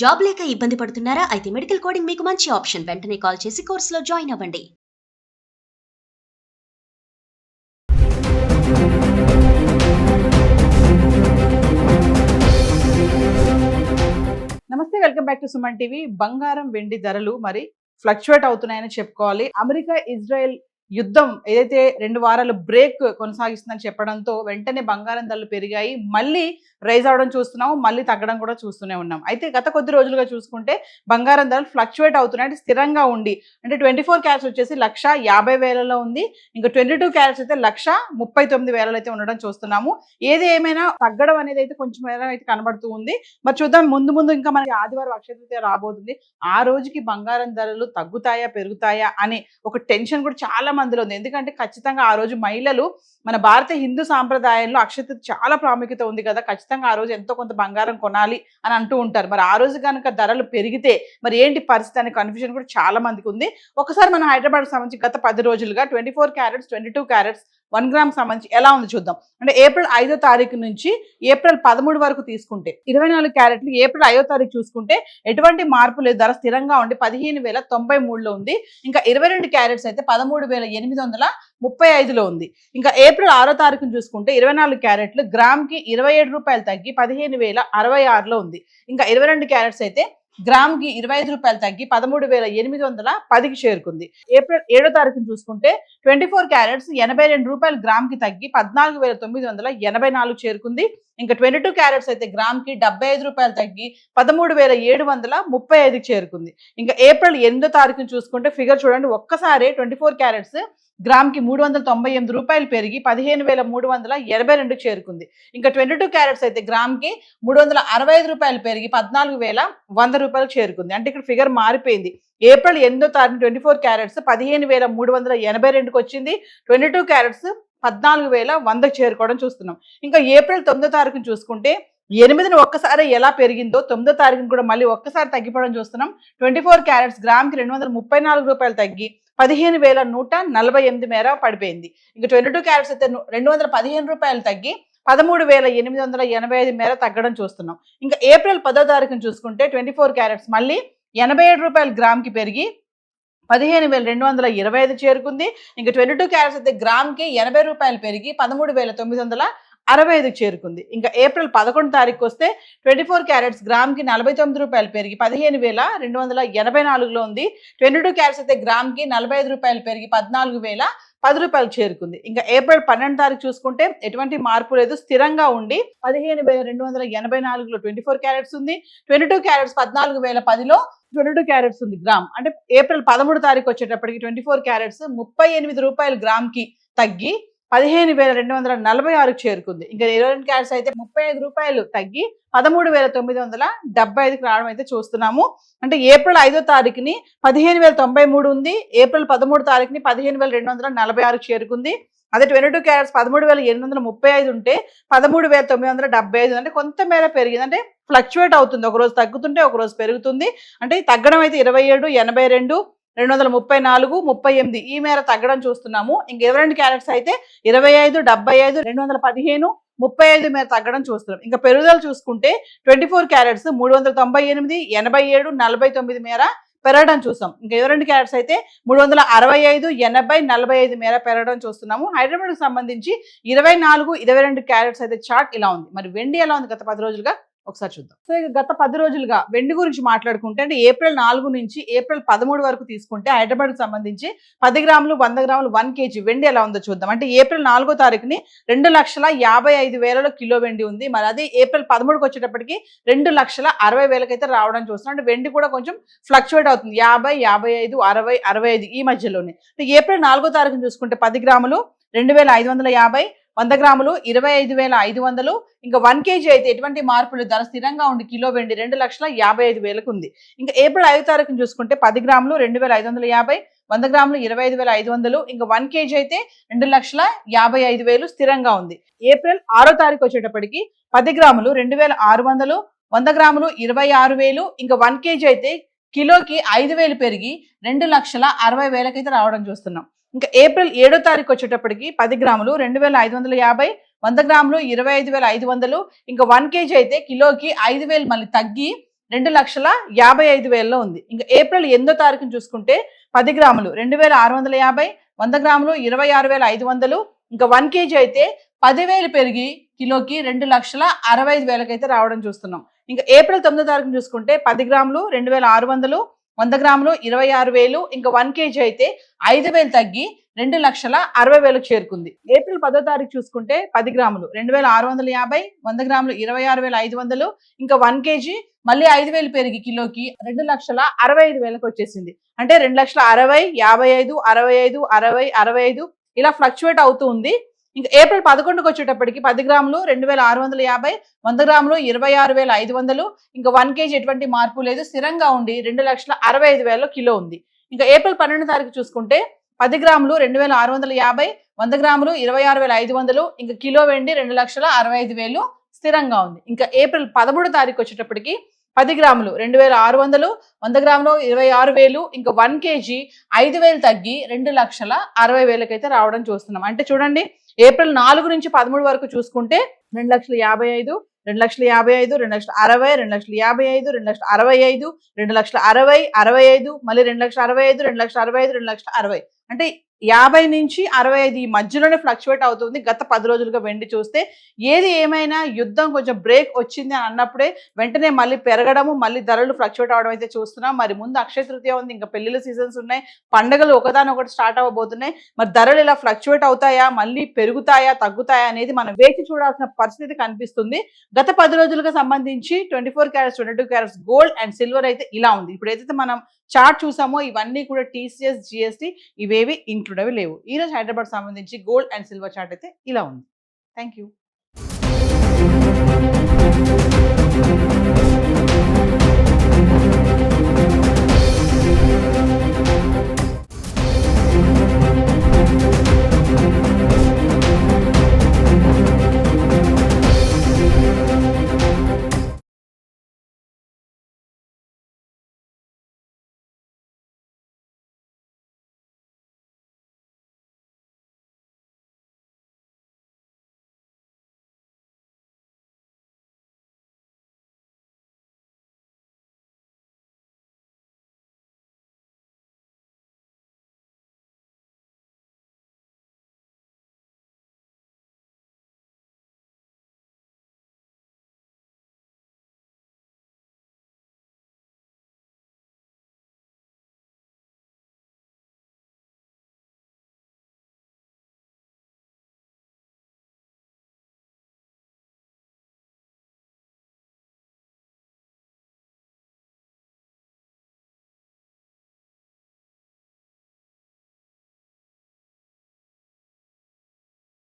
Job లేక ఇబ్బంది పడుతున్నారా? అయితే మెడికల్ కోడింగ్ మీకు మంచి ఆప్షన్. వెంటనే కాల్ చేసి కోర్సులో జాయిన్ అవ్వండి. నమస్తే, welcome back to Suman TV. బంగారం వెండి ధరలు మరి ఫ్లక్చువేట్ అవుతున్నాయని చెప్పుకోవాలి. అమెరికా ఇజ్రాయెల్ యుద్ధం ఏదైతే 2 వారాలు బ్రేక్ కొనసాగిస్తుందని చెప్పడంతో వెంటనే బంగారం ధరలు పెరిగాయి. మళ్ళీ రైజ్ అవడం చూస్తున్నాము, మళ్ళీ తగ్గడం కూడా చూస్తూనే ఉన్నాం. అయితే గత కొద్ది రోజులుగా చూసుకుంటే బంగారం ధరలు ఫ్లక్చువేట్ అవుతున్నాయి, అంటే స్థిరంగా ఉండి, అంటే 24 క్యారెట్స్ వచ్చేసి 1,50,000లో ఉంది. ఇంకా 22 క్యారెట్స్ అయితే 1,39,000 అయితే ఉండడం చూస్తున్నాము. ఏది ఏమైనా తగ్గడం అనేది అయితే కొంచెం అయితే కనబడుతూ ఉంది. మరి చూద్దాం, ముందు ఇంకా మనకి ఆదివారం అక్షయ తృతీయ రాబోతుంది. ఆ రోజుకి బంగారం ధరలు తగ్గుతాయా పెరుగుతాయా అనే ఒక టెన్షన్ కూడా చాలా మందిలో ఉంది. ఎందుకంటే ఖచ్చితంగా ఆ రోజు మహిళలు, మన భారతీయ హిందూ సాంప్రదాయంలో అక్షయ తృతీయ చాలా ప్రాముఖ్యత ఉంది కదా, ఖచ్చితంగా ఆ రోజు ఎంతో కొంత బంగారం కొనాలి అని అంటూ ఉంటారు. మరి ఆ రోజు కనుక ధరలు పెరిగితే మరి ఏంటి పరిస్థితి అనే కన్ఫ్యూజన్ కూడా చాలా మందికి ఉంది. ఒకసారి మన హైదరాబాద్ సంబంధించి గత 10 రోజులుగా 24 క్యారెట్స్ 22 క్యారెట్స్ 1 గ్రామ్ సంబంధించి ఎలా ఉంది చూద్దాం. అంటే ఏప్రిల్ 5వ తారీఖు నుంచి ఏప్రిల్ 13 వరకు తీసుకుంటే 24 క్యారెట్లు ఏప్రిల్ 5వ తారీఖు చూసుకుంటే ఎటువంటి మార్పు లేదు, ధర స్థిరంగా ఉండి 15,093లో ఉంది. ఇంకా 22 క్యారెట్స్ అయితే 13,835లో ఉంది. ఇంకా ఏప్రిల్ 6వ తారీఖును చూసుకుంటే 24 క్యారెట్లు గ్రామ్కి 27 రూపాయలు తగ్గి 15,066లో ఉంది. ఇంకా 22 క్యారెట్స్ అయితే గ్రామ్కి 25 రూపాయలు తగ్గి 13,810కి చేరుకుంది. ఏప్రిల్ 7వ తారీఖును చూసుకుంటే 24 క్యారెట్స్ 82 రూపాయలు గ్రామ్కి తగ్గి 14,984 చేరుకుంది. ఇంకా 22 క్యారెట్స్ అయితే గ్రామ్కి 75 రూపాయలు తగ్గి 13,735కి చేరుకుంది. ఇంకా ఏప్రిల్ 8వ తారీఖును చూసుకుంటే ఫిగర్ చూడండి, ఒక్కసారి 24 క్యారెట్స్ గ్రామ్కి 398 రూపాయలు పెరిగి 15,382 చేరుకుంది. ఇంకా 22 క్యారెట్స్ అయితే గ్రామ్కి 365 రూపాయలు పెరిగి 14,100 రూపాయలు చేరుకుంది. అంటే ఇక్కడ ఫిగర్ మారిపోయింది. ఏప్రిల్ 8వ తారీఖు 24 క్యారెట్స్ 15,382కి వచ్చింది. 22 క్యారెట్స్ 14,100కి చేరుకోవడం చూస్తున్నాం. ఇంకా ఏప్రిల్ 9వ తారీఖును చూసుకుంటే 8ని ఒక్కసారి ఎలా పెరిగిందో 9వ తారీఖును కూడా మళ్ళీ ఒక్కసారి తగ్గిపోవడం చూస్తున్నాం. 24 క్యారెట్స్ గ్రామ్కి 234 రూపాయలు తగ్గి 15,148 మేర పడిపోయింది. ఇంకా 22 క్యారెట్స్ అయితే 215 రూపాయలు తగ్గి 13,885 మేర తగ్గడం చూస్తున్నాం. ఇంకా ఏప్రిల్ 10వ తారీఖును చూసుకుంటే 24 క్యారెట్స్ మళ్ళీ 87 రూపాయలు గ్రామ్కి పెరిగి 15,225 చేరుకుంది. ఇంకా 22 క్యారెట్స్ అయితే గ్రామ్కి 80 రూపాయలు పెరిగి 13,965 చేరుకుంది. ఇంకా ఏప్రిల్ 11 తారీఖు వస్తే 24 క్యారెట్స్ గ్రామ్కి 49 రూపాయలు పెరిగి 15,284లో ఉంది. 22 క్యారెట్స్ అయితే గ్రామ్కి 45 రూపాయలు పెరిగి 14,010 రూపాయలు చేరుకుంది. ఇంకా ఏప్రిల్ 12 తారీఖు చూసుకుంటే ఎటువంటి మార్పు లేదు, స్థిరంగా ఉండి 15,284లో 24 క్యారెట్స్ ఉంది. 22 క్యారెట్స్ 14,010లో 22 క్యారెట్స్ ఉంది గ్రామ్. అంటే ఏప్రిల్ 13 తారీఖు వచ్చేటప్పటికి 24 క్యారెట్స్ 38 రూపాయలు గ్రామ్కి తగ్గి 15,246 చేరుకుంది. ఇంకా 22 క్యారెట్స్ అయితే 35 రూపాయలు తగ్గి 13,975కి రావడం అయితే చూస్తున్నాము. అంటే ఏప్రిల్ 5వ తారీఖుని 15,093 ఉంది. ఏప్రిల్ 13 తారీఖుని 15,246 చేరుకుంది. అదే 22 క్యారెట్స్ 13,835 ఉంటే 13,975 అంటే కొంత మేర పెరిగింది. అంటే ఫ్లక్చువేట్ అవుతుంది, ఒక రోజు తగ్గుతుంటే ఒక రోజు పెరుగుతుంది. అంటే తగ్గడం అయితే 27, 82, 234, 38 ఈ మేర తగ్గడం చూస్తున్నాము. ఇంక 22 క్యారెట్స్ అయితే 25, 75, 215, 35 మేర తగ్గడం చూస్తున్నాం. ఇంకా పెరుగుదల చూసుకుంటే 24 క్యారెట్స్ 398, 87, 49 మేర పెరగడం చూస్తాం. ఇంకా 22 క్యారెట్స్ అయితే 365, 80, 45 మేర పెరగడం చూస్తున్నాము. హైదరాబాద్కి సంబంధించి 24, 22 క్యారెట్స్ అయితే చార్ట్ ఇలా ఉంది. మరి వెండి ఎలా ఉంది గత 10 రోజులుగా ఒకసారి చూద్దాం. సో ఇక గత 10 రోజులుగా వెండి గురించి మాట్లాడుకుంటే, అంటే ఏప్రిల్ 4 నుంచి ఏప్రిల్ 13 వరకు తీసుకుంటే హైదరాబాద్కి సంబంధించి 10 గ్రాములు 100 గ్రాములు 1 కేజీ వెండి ఎలా ఉందో చూద్దాం. అంటే ఏప్రిల్ 4వ తారీఖుని 2,55,000 కిలో వెండి ఉంది. మరి అదే ఏప్రిల్ 13కి వచ్చేటప్పటికి 2,60,000 అయితే రావడం చూస్తున్నాం. అంటే వెండి కూడా కొంచెం ఫ్లక్చువేట్ అవుతుంది, 50, 55, 60, 65 ఈ మధ్యలోనే. ఏప్రిల్ 4వ తారీఖుని చూసుకుంటే 10 గ్రాములు 2,550, 100 గ్రాములు 25,500. ఇంకా 1 కేజీ అయితే ఎటువంటి మార్పులు, ధర స్థిరంగా ఉండి కిలో వెండి 2,55,000కు ఉంది. ఇంకా ఏప్రిల్ 5వ తారీఖును చూసుకుంటే 10 గ్రాములు 2,550, 100 గ్రాములు 25,500. ఇంకా 1 కేజీ అయితే 2,55,000 స్థిరంగా ఉంది. ఏప్రిల్ 6వ తారీఖు వచ్చేటప్పటికి 10 గ్రాములు 2,600, 100 గ్రాములు 26,000. ఇంకా 1 కేజీ అయితే కిలోకి 5,000 పెరిగి 2,60,000 అయితే రావడం చూస్తున్నాం. ఇంకా ఏప్రిల్ 7వ తారీఖు వచ్చేటప్పటికి 10 గ్రాములు 2,550, 100 గ్రాములు 25,500. ఇంకా 1 కేజీ అయితే కిలోకి 5,000 మళ్ళీ తగ్గి 2,55,000లో ఉంది. ఇంకా ఏప్రిల్ 8వ తారీఖున చూసుకుంటే 10 గ్రాములు 2,650, 100 గ్రాములు 26,500, ఇంకా 1 kg అయితే 10,000 పెరిగి కిలోకి 2,65,000 అయితే రావడం చూస్తున్నాం. ఇంకా ఏప్రిల్ 9వ తారీఖున చూసుకుంటే 10 గ్రాములు 2,600, 100 గ్రాములు 26,000, ఇంకా 1 kg అయితే 5,000 తగ్గి 2,60,000 చేరుకుంది. ఏప్రిల్ 10వ తారీఖు చూసుకుంటే 10 గ్రాములు 2,650, 100 గ్రాములు 26,500, ఇంకా 1 kg మళ్ళీ 5,000 పెరిగి కిలోకి 2,65,000 వచ్చేసింది. అంటే 2,60,000, 55, 65, 60, 65 ఇలా ఫ్లక్చువేట్ అవుతూ ఉంది. ఇంకా ఏప్రిల్ 11కు వచ్చేటప్పటికి 10 గ్రాములు 2,650, 100 గ్రాములు 26,500, ఇంకా 1 kg ఎటువంటి మార్పు లేదు, స్థిరంగా ఉండి 2,65,000 కిలో ఉంది. ఇంకా ఏప్రిల్ 12వ తారీఖు చూసుకుంటే 10 గ్రాములు 2,650, 100 గ్రాములు 26,500, ఇంకా కిలో వెండి 2,65,000 స్థిరంగా ఉంది. ఇంకా ఏప్రిల్ 13వ తారీఖు వచ్చేటప్పటికి 10 గ్రాములు 2,600, 100 గ్రాములు 26,000, ఇంకా 1 kg 5,000 తగ్గి 2,60,000 అయితే రావడం చూస్తున్నాం. అంటే చూడండి, ఏప్రిల్ 4 నుంచి 13 వరకు చూసుకుంటే 2,55,000, 2,55,000, 2,60,000, 2,55,000, 2,65,000, 2,60,000, 65, మళ్ళీ 2,65,000, 2,65,000, 2,60,000 అంటే 50 నుంచి 65 ఈ మధ్యలోనే ఫ్లక్చువేట్ అవుతుంది. గత 10 రోజులుగా వెండి చూస్తే ఏది ఏమైనా యుద్ధం కొంచెం బ్రేక్ వచ్చింది అని అన్నప్పుడే వెంటనే మళ్ళీ పెరగడము, మళ్ళీ ధరలు ఫ్లక్చువేట్ అవడం అయితే చూస్తున్నాం. మరి ముందు అక్షయ తృతీయ ఉంది, ఇంకా పెళ్లిళ్ళ సీజన్స్ ఉన్నాయి, పండుగలు ఒకదానొకటి స్టార్ట్ అవ్వబోతున్నాయి. మరి ధరలు ఇలా ఫ్లక్చువేట్ అవుతాయా, మళ్ళీ పెరుగుతాయా, తగ్గుతాయా అనేది మనం వేచి చూడాల్సిన పరిస్థితి కనిపిస్తుంది. గత 10 రోజులుగా సంబంధించి 24 carats 22 carats gold and silver అయితే ఇలా ఉంది. ఇప్పుడు ఏదైతే మనం చార్ట్ చూసామో ఇవన్నీ కూడా TCS, GST ఇవేవి ఇంక్లూడ్ అవి లేవు. ఈ రోజు హైదరాబాద్ సంబంధించి గోల్డ్ అండ్ సిల్వర్ చార్ట్ అయితే ఇలా ఉంది. Thank you.